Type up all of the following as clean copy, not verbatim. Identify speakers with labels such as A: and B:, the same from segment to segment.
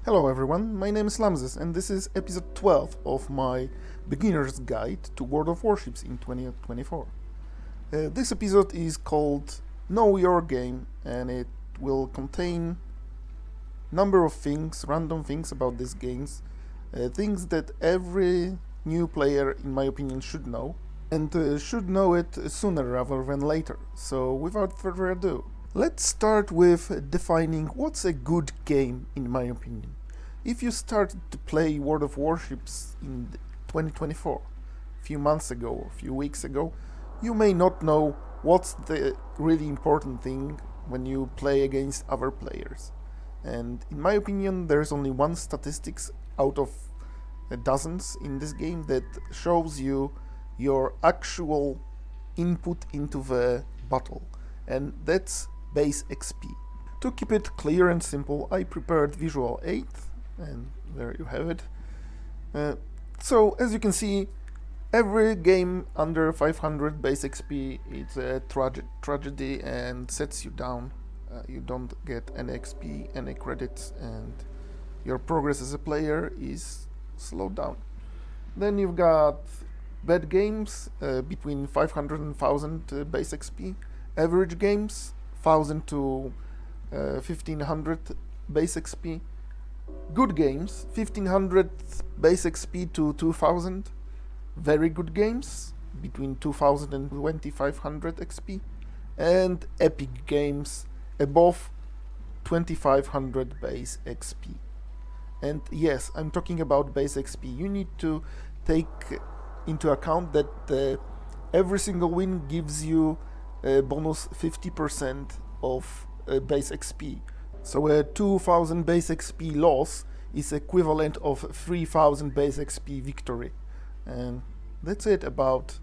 A: Hello everyone, my name is Lamzes and this is episode 12 of my beginner's guide to World of Warships in 2024. This episode is called Know Your Game and it will contain number of things, random things about these games, things that every new player in my opinion should know and should know it sooner rather than later. So without further ado, let's start with defining what's a good game in my opinion. If you started to play World of Warships in 2024, a few months ago or a few weeks ago, you may not know what's the really important thing when you play against other players. And in my opinion, there's only one statistics out of dozens in this game that shows you your actual input into the battle, and that's base XP. To keep it clear and simple, I prepared visual aid, and there you have it. So as you can see, every game under 500 base XP is a tragedy and sets you down. You don't get any XP, any credits, and your progress as a player is slowed down. Then you've got bad games between 500 and 1000 base XP, average games 1000 to 1500 base XP, good games 1500 base XP to 2000, very good games between 2000 and 2500 XP, and epic games above 2500 base XP. And yes, I'm talking about base XP. You need to take into account that every single win gives you a bonus 50% of base XP. So a 2000 base XP loss is equivalent of 3000 base XP victory. And that's it about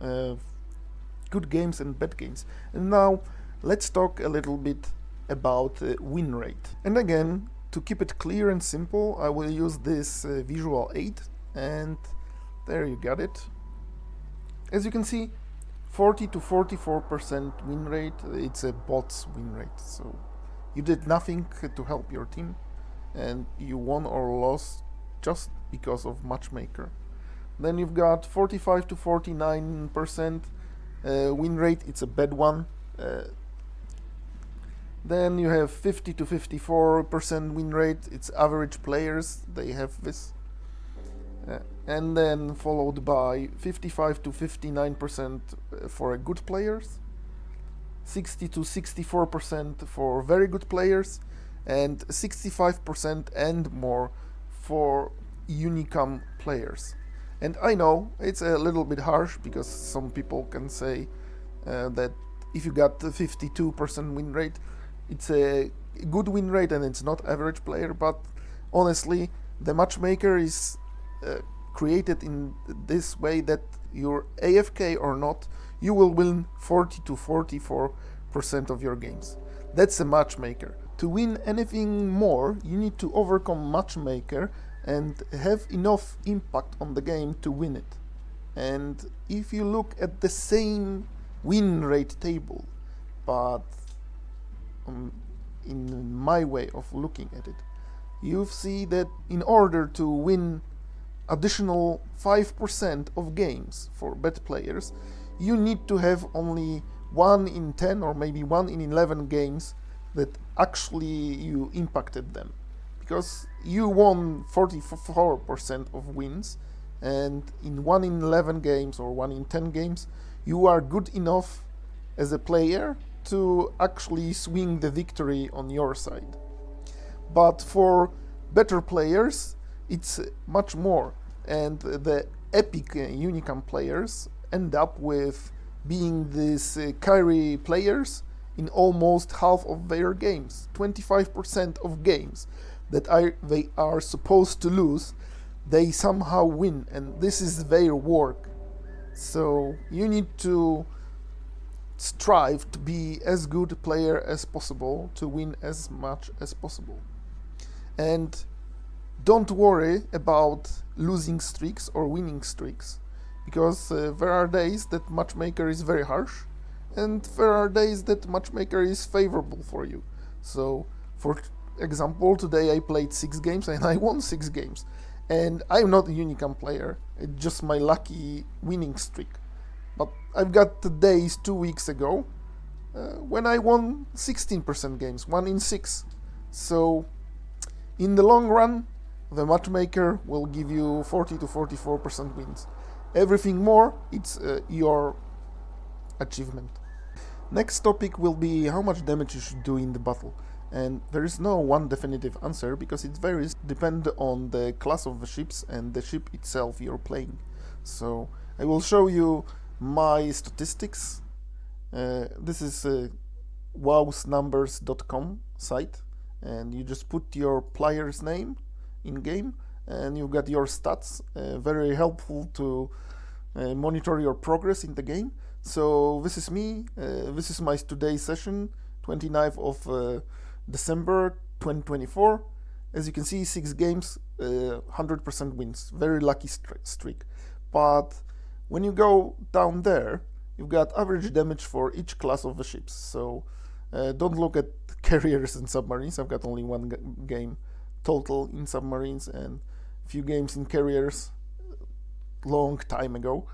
A: good games and bad games. And now let's talk a little bit about win rate. And again, to keep it clear and simple, I will use this visual aid, and there you got it. As you can see, 40 to 44% win rate, it's a bot's win rate. So you did nothing to help your team, and you won or lost just because of matchmaker. Then you've got 45 to 49% win rate, it's a bad one. Then you have 50 to 54% win rate, it's average players, they have this. And then followed by 55 to 59% for good players, 60 to 64% for very good players, and 65% and more for unicum players. And I know it's a little bit harsh because some people can say that if you got 52% win rate, it's a good win rate and it's not average player, but honestly, the matchmaker is created in this way that you're AFK or not, you will win 40 to 44% of your games. That's a matchmaker. To win anything more, you need to overcome matchmaker and have enough impact on the game to win it. And if you look at the same win rate table, but in my way of looking at it, you see that in order to win additional 5% of games for bad players, you need to have only 1 in 10 or maybe 1 in 11 games that actually you impacted them. Because you won 44% of wins, and in 1 in 11 games or 1 in 10 games, you are good enough as a player to actually swing the victory on your side. But for better players, it's much more, and the epic unicum players end up with being these carry players in almost half of their games. 25% of games that they are supposed to lose, they somehow win, and this is their work. So you need to strive to be as good a player as possible to win as much as possible. And don't worry about losing streaks or winning streaks, because there are days that matchmaker is very harsh, and there are days that matchmaker is favorable for you. So for example, today I played 6 games and I won 6 games. And I'm not a Unicam player, it's just my lucky winning streak. But I've got the days 2 weeks ago when I won 16% games, 1 in 6. So in the long run, the matchmaker will give you 40 to 44% wins. Everything more, it's your achievement. Next topic will be how much damage you should do in the battle. And there is no one definitive answer because it varies depending on the class of the ships and the ship itself you're playing. So I will show you my statistics. This is wowsnumbers.com site, and you just put your player's name in game and you've got your stats. Very helpful to monitor your progress in the game. So this is me. This is my today's session, 29th of December 2024. As you can see, 6 games, 100% wins. Very lucky streak. But when you go down there, you've got average damage for each class of the ships. So don't look at carriers and submarines. I've got only one game total in submarines and a few games in carriers long time ago.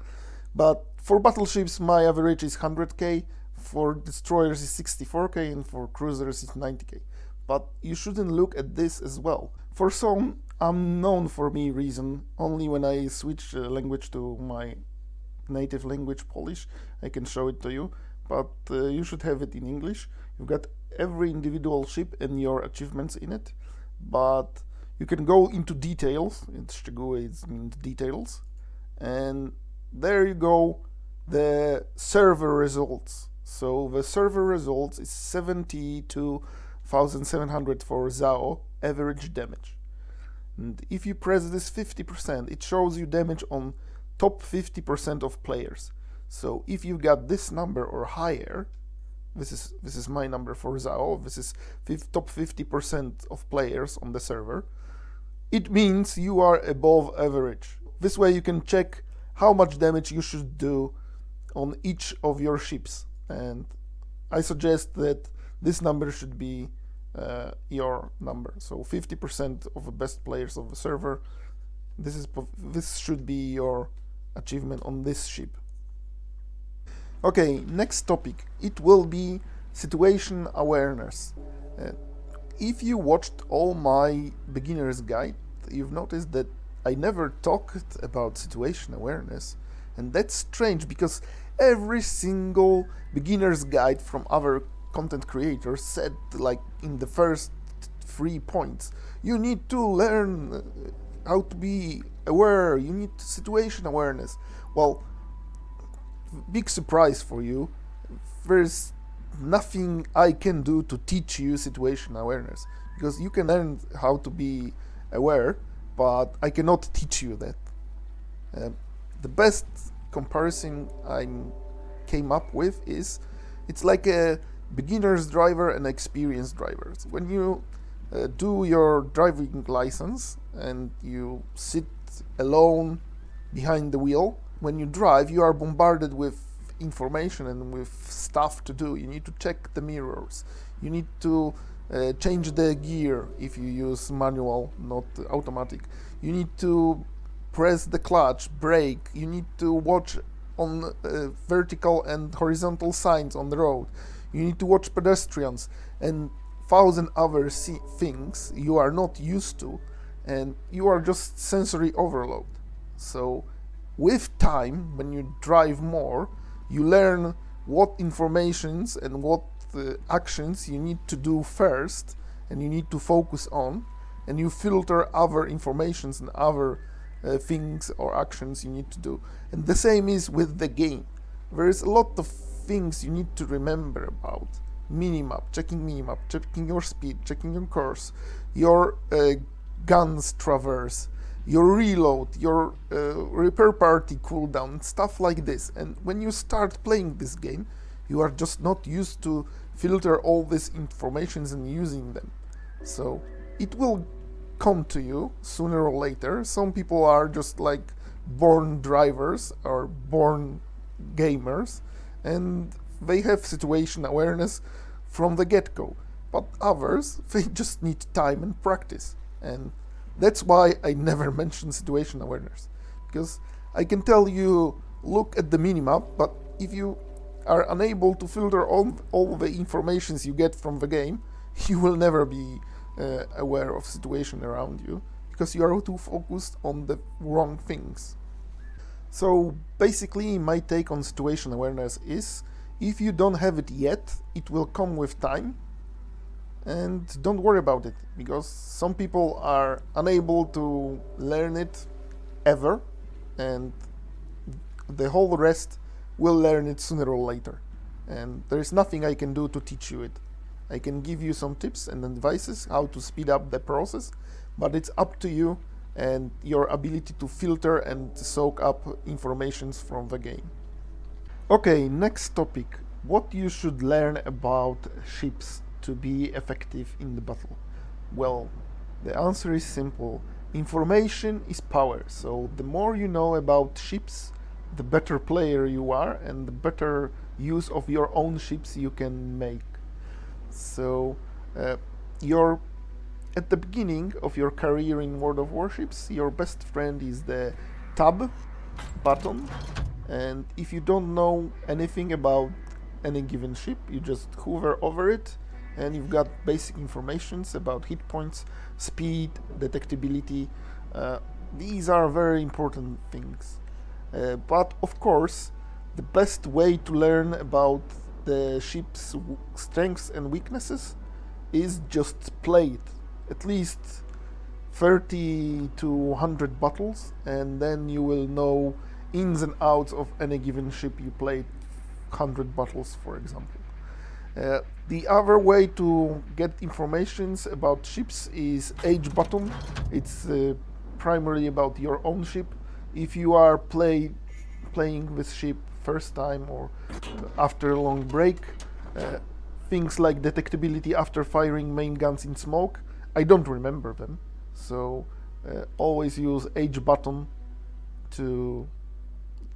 A: But for battleships, my average is 100k, for destroyers is 64k, and for cruisers is 90k. But you shouldn't look at this as well. For some unknown for me reason, only when I switch language to my native language, Polish, I can show it to you. But you should have it in English. You've got every individual ship and your achievements in it. But you can go into details. In szczegóły it means details. And there you go, the server results. So the server results is 72,700 for ZAO average damage. And if you press this 50%, it shows you damage on top 50% of players. So if you got this number or higher, this is my number for ZAO, this is top 50% of players on the server, it means you are above average. This way you can check how much damage you should do on each of your ships, and I suggest that this number should be your number. So 50% of the best players of the server, this should be your achievement on this ship. Okay, next topic, it will be situation awareness. If you watched all my beginner's guide, you've noticed that I never talked about situation awareness, and that's strange because every single beginner's guide from other content creators said, like in the first 3 points, you need to learn how to be aware, you need situation awareness. Well, big surprise for you, there's nothing I can do to teach you situation awareness, because you can learn how to be aware, but I cannot teach you that. The best comparison I came up with is, it's like a beginner's driver and experienced drivers. When you do your driving license and you sit alone behind the wheel, when you drive, you are bombarded with information and with stuff to do. You need to check the mirrors, you need to change the gear if you use manual, not automatic. You need to press the clutch, brake. You need to watch on vertical and horizontal signs on the road. You need to watch pedestrians and 1,000 other things you are not used to, and you are just sensory overload. So with time, when you drive more, you learn what informations and what actions you need to do first and you need to focus on, and you filter other informations and other things or actions you need to do. And the same is with the game. There is a lot of things you need to remember about. Minimap, checking your speed, checking your course, your guns traverse, your reload, your repair party cooldown, stuff like this. And when you start playing this game, you are just not used to filter all these informations and using them. So it will come to you sooner or later. Some people are just like born drivers or born gamers, and they have situation awareness from the get-go. but others, they just need time and practice. And that's why I never mention situation awareness. Because I can tell you, look at the minimap, but if you are unable to filter all the informations you get from the game, you will never be aware of situation around you, because you are too focused on the wrong things. So basically, my take on situation awareness is, if you don't have it yet, it will come with time, and don't worry about it, because some people are unable to learn it ever, and the whole rest will learn it sooner or later. And there is nothing I can do to teach you it. I can give you some tips and advices how to speed up the process, but it's up to you and your ability to filter and soak up informations from the game. Okay, next topic. What you should learn about ships to be effective in the battle? Well, the answer is simple. Information is power, so the more you know about ships, the better player you are and the better use of your own ships you can make. So, your at the beginning of your career in World of Warships, your best friend is the tab button, and if you don't know anything about any given ship, you just hover over it and you've got basic informations about hit points, speed, detectability. These are very important things. But of course, the best way to learn about the ship's strengths and weaknesses is just play it. At least 30 to 100 battles, and then you will know ins and outs of any given ship you played 100 battles, for example. The other way to get informations about ships is Age button. It's primarily about your own ship. If you are playing with ship first time or after a long break, things like detectability after firing main guns in smoke, I don't remember them. So always use Age button to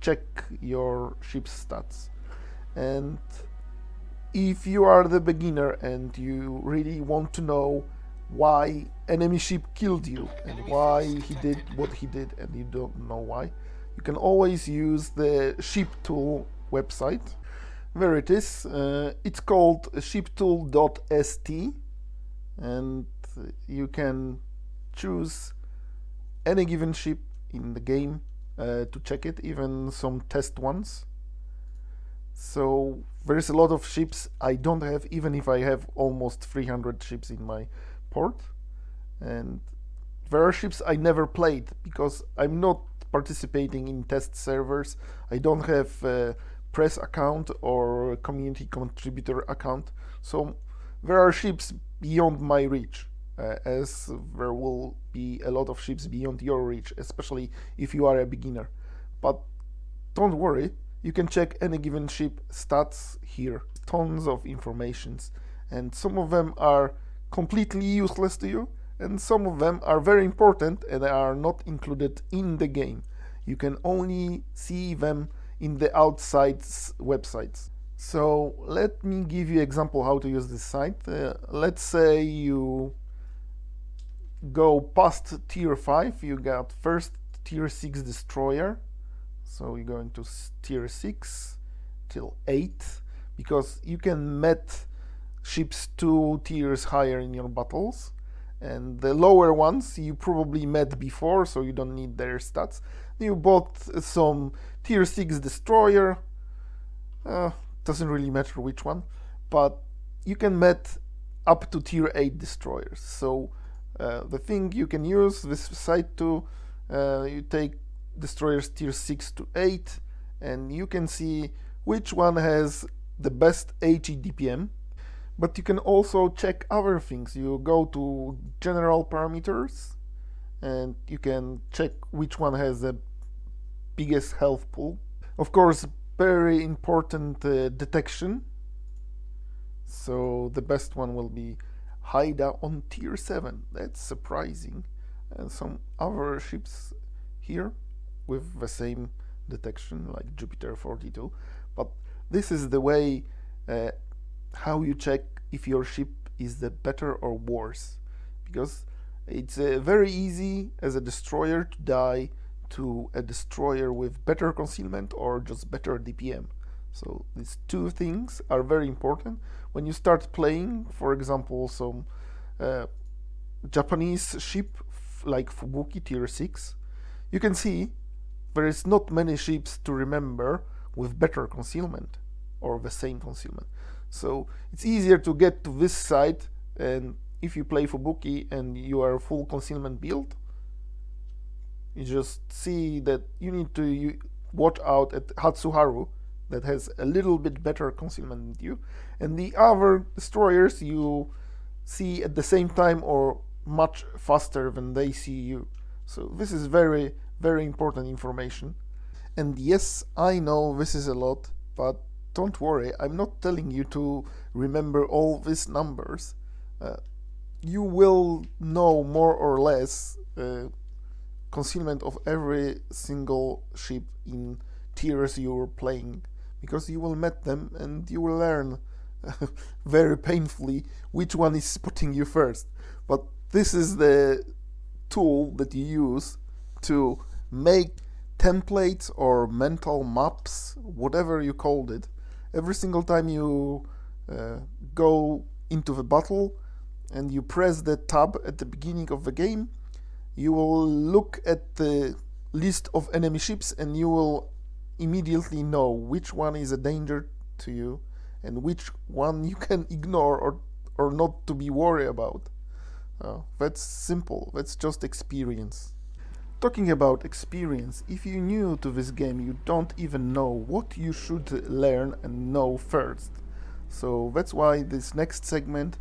A: check your ship's stats. And if you are the beginner and you really want to know why enemy ship killed you and why he did what he did and you don't know why, you can always use the ship tool website. There it is. It's called shiptool.st, and you can choose any given ship in the game to check it, even some test ones. So there's a lot of ships I don't have, even if I have almost 300 ships in my port. And there are ships I never played because I'm not participating in test servers. I don't have a press account or a community contributor account. So there are ships beyond my reach, as there will be a lot of ships beyond your reach, especially if you are a beginner. But don't worry, you can check any given ship stats here. Tons of informations, and some of them are completely useless to you, and some of them are very important and are not included in the game. You can only see them in the outside websites. So let me give you an example how to use this site. Let's say you go past tier 5, you got first tier 6 destroyer. So you're going to tier 6 till 8, because you can met ships 2 tiers higher in your battles, and the lower ones you probably met before, so you don't need their stats. You bought some tier 6 destroyer, doesn't really matter which one, but you can met up to tier 8 destroyers. So the thing you can use this site to, you take destroyers tier 6 to 8, and you can see which one has the best HE DPM. But you can also check other things. You go to general parameters and you can check which one has the biggest health pool. Of course, very important detection. So the best one will be Haida on tier 7. That's surprising. And some other ships here with the same detection, like Jupiter 42. But this is the way how you check if your ship is the better or worse, because it's very easy as a destroyer to die to a destroyer with better concealment or just better DPM. So these two things are very important when you start playing. For example, some uh, Japanese ship like Fubuki Tier 6, you can see there is not many ships to remember with better concealment or the same concealment. So it's easier to get to this side, and if you play Fubuki and you are full concealment build, you just see that you need to watch out at Hatsuharu that has a little bit better concealment than you, and the other destroyers you see at the same time or much faster than they see you. So this is very, very important information. And yes, I know this is a lot, but don't worry, I'm not telling you to remember all these numbers. Uh, you will know more or less concealment of every single ship in tiers you're playing, because you will meet them and you will learn very painfully which one is spotting you first. But this is the tool that you use to make templates or mental maps, whatever you called it. Every single time you go into the battle and you press the tab at the beginning of the game, you will look at the list of enemy ships and you will immediately know which one is a danger to you and which one you can ignore or not to be worried about. That's simple, that's just experience. Talking about experience, if you're new to this game, you don't even know what you should learn and know first. So that's why this next segment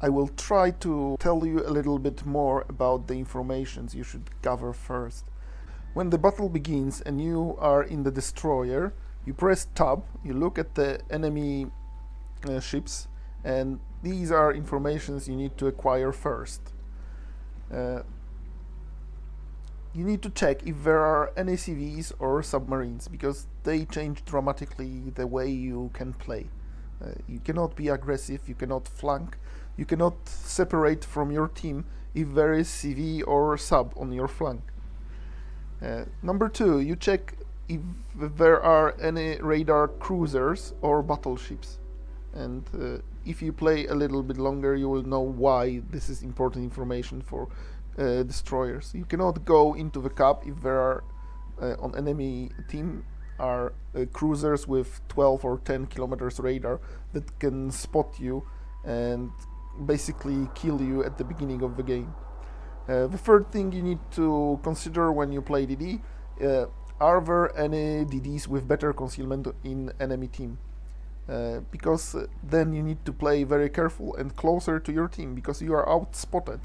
A: I will try to tell you a little bit more about the information you should gather first. When the battle begins and you are in the destroyer, you press tab, you look at the enemy ships, and these are informations you need to acquire first. You need to check if there are any CVs or submarines, because they change dramatically the way you can play. You cannot be aggressive, you cannot flank, you cannot separate from your team if there is CV or sub on your flank. Number 2, you check if there are any radar cruisers or battleships. And if you play a little bit longer, you will know why this is important information for destroyers. You cannot go into the cap if there are on enemy team are cruisers with 12 or 10 kilometers radar that can spot you and basically kill you at the beginning of the game. The third thing you need to consider when you play DD, are there any DDs with better concealment in enemy team? Because then you need to play very careful and closer to your team, because you are outspotted.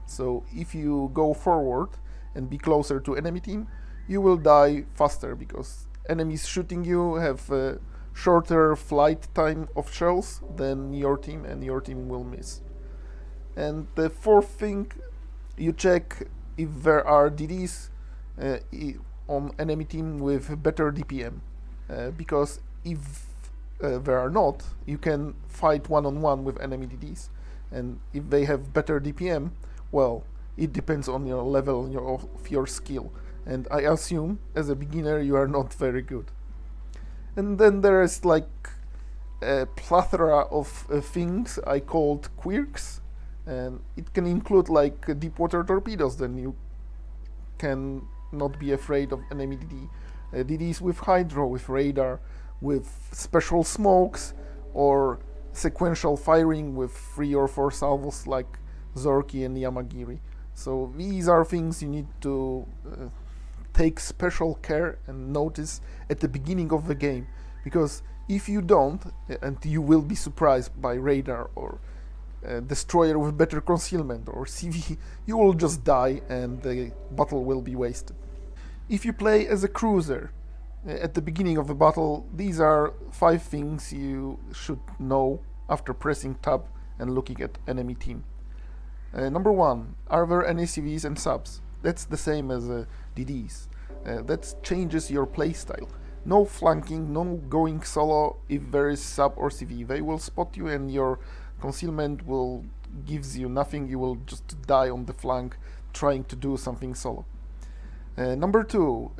A: So if you go forward and be closer to enemy team, you will die faster, because enemies shooting you have a shorter flight time of shells than your team, and your team will miss. And the fourth thing, you check if there are DDs on enemy team with better DPM, because if there are not, you can fight one-on-one with enemy DDs, and if they have better DPM, well, it depends on your level of your skill, and I assume as a beginner you are not very good. And then there is like a plethora of things I called quirks, and it can include like deep water torpedoes. Then you can not be afraid of enemy DD. DDs with hydro, with radar, with special smokes, or sequential firing with 3 or 4 salvos like Zorki and Yamagiri. So these are things you need to take special care and notice at the beginning of the game, because if you don't, and you will be surprised by radar or destroyer with better concealment or CV, you will just die and the battle will be wasted. If you play as a cruiser, at the beginning of the battle, these are 5 things you should know after pressing tab and looking at enemy team. Number 1, are there any CVs and subs? That's the same as DDs. That changes your playstyle. No flanking, no going solo if there is sub or CV. They will spot you and your concealment will gives you nothing. You will just die on the flank trying to do something solo. Number two,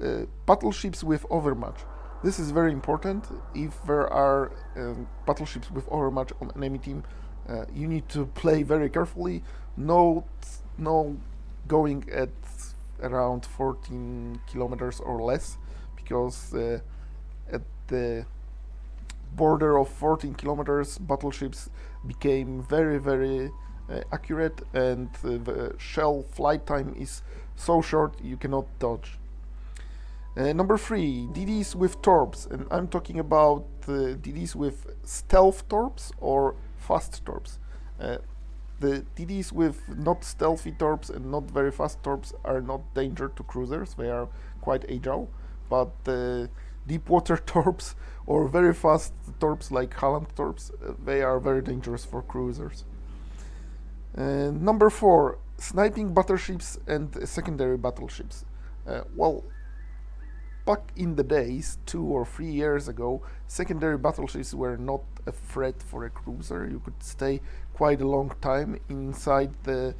A: battleships with overmatch. This is very important. If there are battleships with overmatch on enemy team, you need to play very carefully. No going at around 14 kilometers or less, because at the border of 14 kilometers, battleships became very accurate, and the shell flight time is so short you cannot dodge. Number three, DDs with torps, and I'm talking about DDs with stealth torps or fast torps. The DDs with not stealthy torps and not very fast torps are not danger to cruisers. They are quite agile, but deep water torps or very fast torps like Holland torps, they are very dangerous for cruisers. Number four, sniping battleships and secondary battleships. Well, back in the days, 2 or 3 years ago, secondary battleships were not a threat for a cruiser. You could stay quite a long time inside the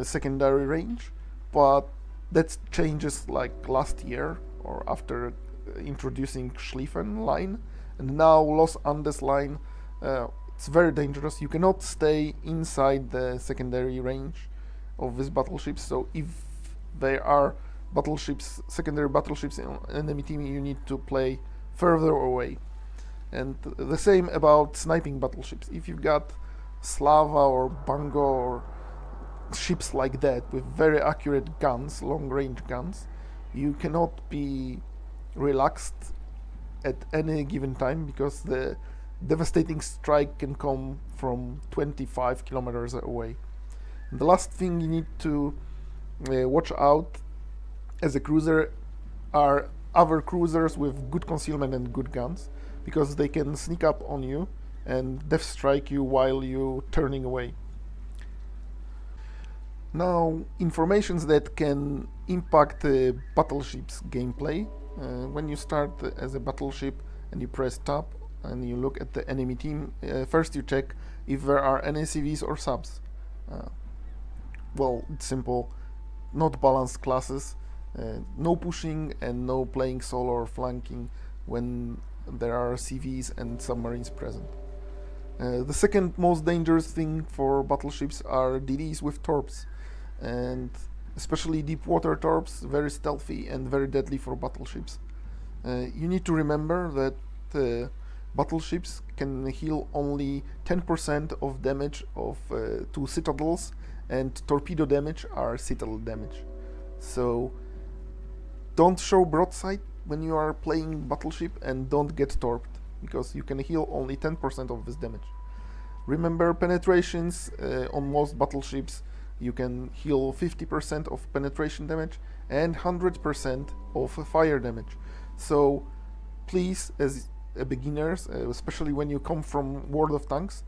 A: secondary range, but that changes like last year or after introducing Schlieffen line, and now Los Andes line. It's very dangerous. You cannot stay inside the secondary range of these battleships. So if there are battleships, secondary battleships in enemy team, you need to play further away. And the same about sniping battleships. If you've got Slava or Bango or ships like that with very accurate guns, long-range guns, you cannot be relaxed at any given time, because the devastating strike can come from 25 kilometers away. And the last thing you need to watch out as a cruiser are other cruisers with good concealment and good guns, because they can sneak up on you and death strike you while you turning away. Now, informations that can impact the battleship's gameplay. When you start as a battleship and you press tab and you look at the enemy team, first you check if there are any CVs or subs. Well, it's simple. Not balanced classes, no pushing and no playing solo or flanking when there are CVs and submarines present. The second most dangerous thing for battleships are DDs with torps, and especially deep water torps, very stealthy and very deadly for battleships. You need to remember that battleships can heal only 10% of damage to citadels, and torpedo damage are citadel damage. So don't show broadside when you are playing battleship, and don't get torped, because you can heal only 10% of this damage. Remember penetrations. On most battleships you can heal 50% of penetration damage and 100% of fire damage. So please, as beginners, especially when you come from World of Tanks,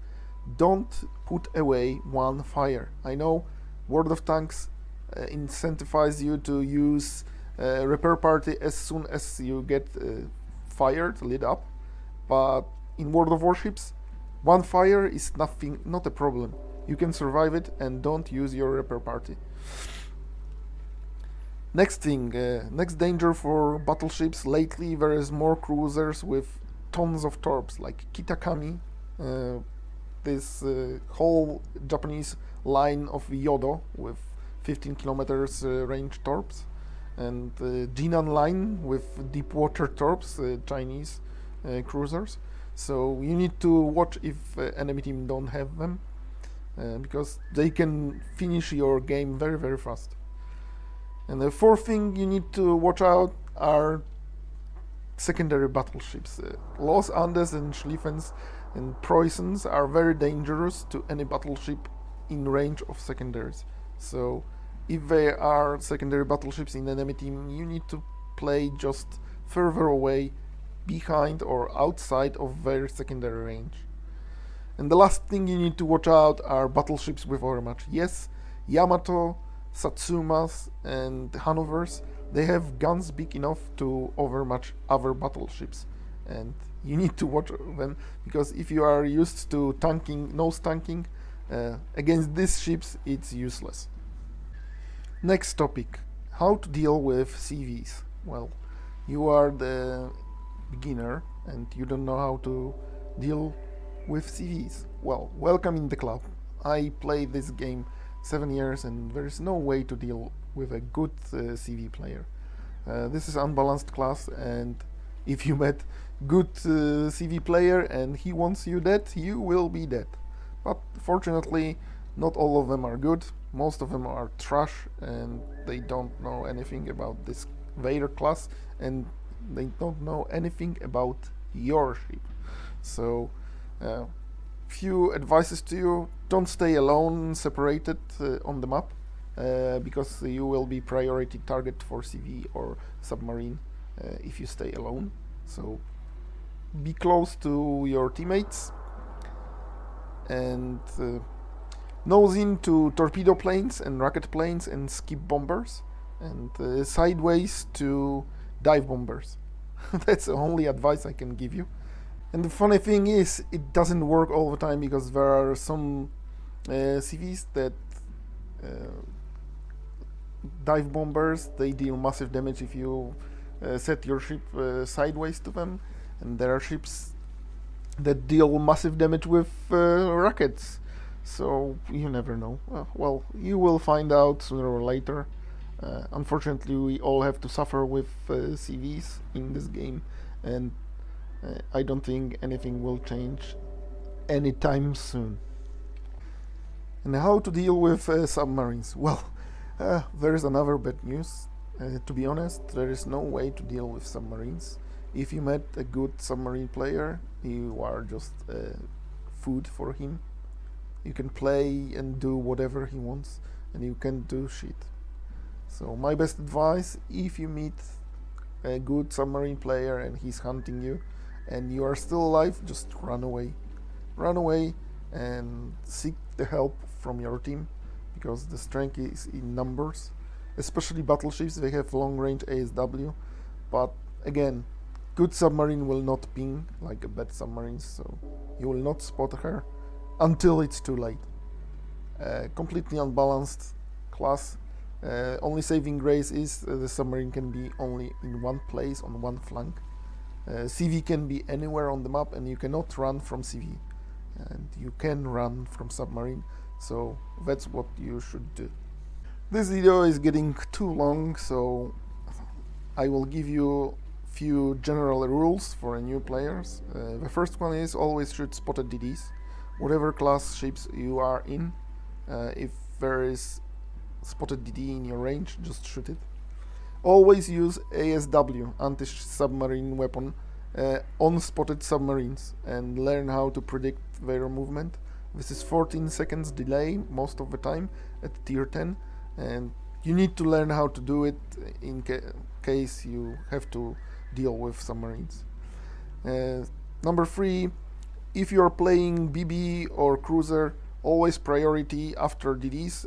A: don't put away one fire. I know World of Tanks incentivize you to use repair party as soon as you get fired, lit up, but in World of Warships, one fire is not a problem. You can survive it, and don't use your repair party. Next thing, next danger for battleships. Lately there is more cruisers with tons of torps, like Kitakami, this whole Japanese line of Yodo with 15 kilometers range torps, and Jinan line with deep water torps, Chinese cruisers. So you need to watch if enemy team don't have them, because they can finish your game very fast. And the fourth thing you need to watch out are secondary battleships. Los Andes and Schlieffens and Preußens are very dangerous to any battleship in range of secondaries. So if there are secondary battleships in enemy team, you need to play just further away, behind or outside of their secondary range. And the last thing you need to watch out are battleships with overmatch. Yes, Yamato, Satsumas and Hanovers, they have guns big enough to overmatch other battleships. and you need to watch them, because if you are used to tanking, nose tanking, against these ships it's useless. Next topic: how to deal with CVs. Well, you are the beginner and you don't know how to deal with CVs. Well, welcome in the club. I played this game 7 years and there is no way to deal with a good CV player. This is unbalanced class, and if you met good CV player and he wants you dead, you will be dead. But fortunately, not all of them are good. Most of them are trash, and they don't know anything about this Vader class, and they don't know anything about your ship. So, few advices to you: don't stay alone, separated on the map, because you will be priority target for CV or submarine if you stay alone. So be close to your teammates, and nose into torpedo planes and rocket planes and skip bombers, and sideways to dive bombers. That's the only advice I can give you. And the funny thing is, it doesn't work all the time, because there are some CVs that dive bombers, they deal massive damage if you set your ship sideways to them, and there are ships that deal massive damage with rockets. So you never know. Well, you will find out sooner or later. Unfortunately, we all have to suffer with CVs in this game, and I don't think anything will change anytime soon. And how to deal with submarines? Well, there is another bad news. To be honest, there is no way to deal with submarines. If you met a good submarine player, you are just food for him. You can play and do whatever he wants, and you can't do shit. So my best advice: if you meet a good submarine player and he's hunting you, and you are still alive, just run away. Run away and seek the help from your team, because the strength is in numbers. Especially battleships, they have long-range ASW, but again, good submarine will not ping like a bad submarine, so you will not spot her until it's too late. Completely unbalanced class. Only saving grace is the submarine can be only in one place on one flank. CV can be anywhere on the map, and you cannot run from CV, and you can run from submarine, so that's what you should do. This video is getting too long, so I will give you few general rules for new players. The first one is always shoot spotted DDs. Whatever class ships you are in, if there is spotted DD in your range, just shoot it. Always use ASW, anti-submarine weapon, on spotted submarines, and learn how to predict their movement. This is 14 seconds delay most of the time at tier 10, and you need to learn how to do it in case you have to deal with submarines. Number 3, if you are playing BB or cruiser, always priority after DDs.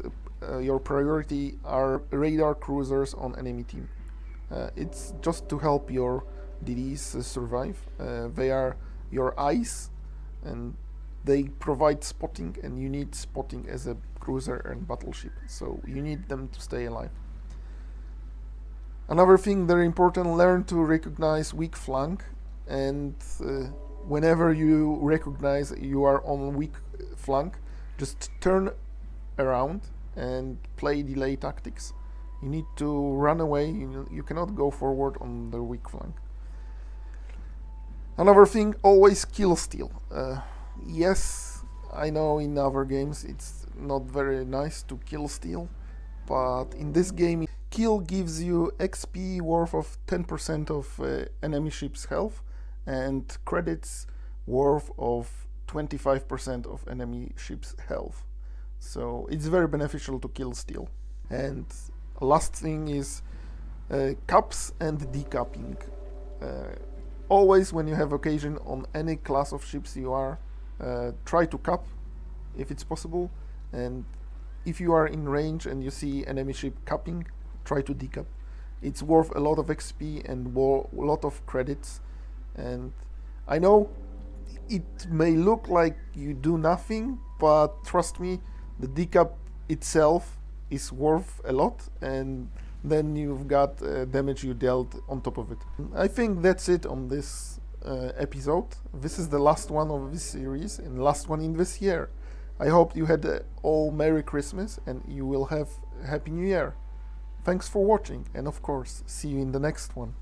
A: Your priority are radar cruisers on enemy team. It's just to help your DDs survive. They are your eyes, and they provide spotting, and you need spotting as a cruiser and battleship, so you need them to stay alive. Another thing very important: learn to recognize weak flank, and whenever you recognize you are on weak flank, just turn around and play delay tactics. You need to run away. You cannot go forward on the weak flank. Another thing: always kill steal. Yes, I know in other games it's not very nice to kill steal, but in this game, kill gives you XP worth of 10% of enemy ship's health, and credits worth of 25% of enemy ship's health. So it's very beneficial to kill steal. And last thing is caps and decapping. Always when you have occasion on any class of ships you are, try to cap if it's possible, and if you are in range and you see enemy ship capping, try to decap. It's worth a lot of XP and a lot of credits, and I know it may look like you do nothing, but trust me, the decap itself is worth a lot, and then you've got damage you dealt on top of it. I think that's it on this episode. This is the last one of this series and last one in this year. I hope you had all Merry Christmas and you will have Happy New Year. Thanks for watching, and of course, see you in the next one.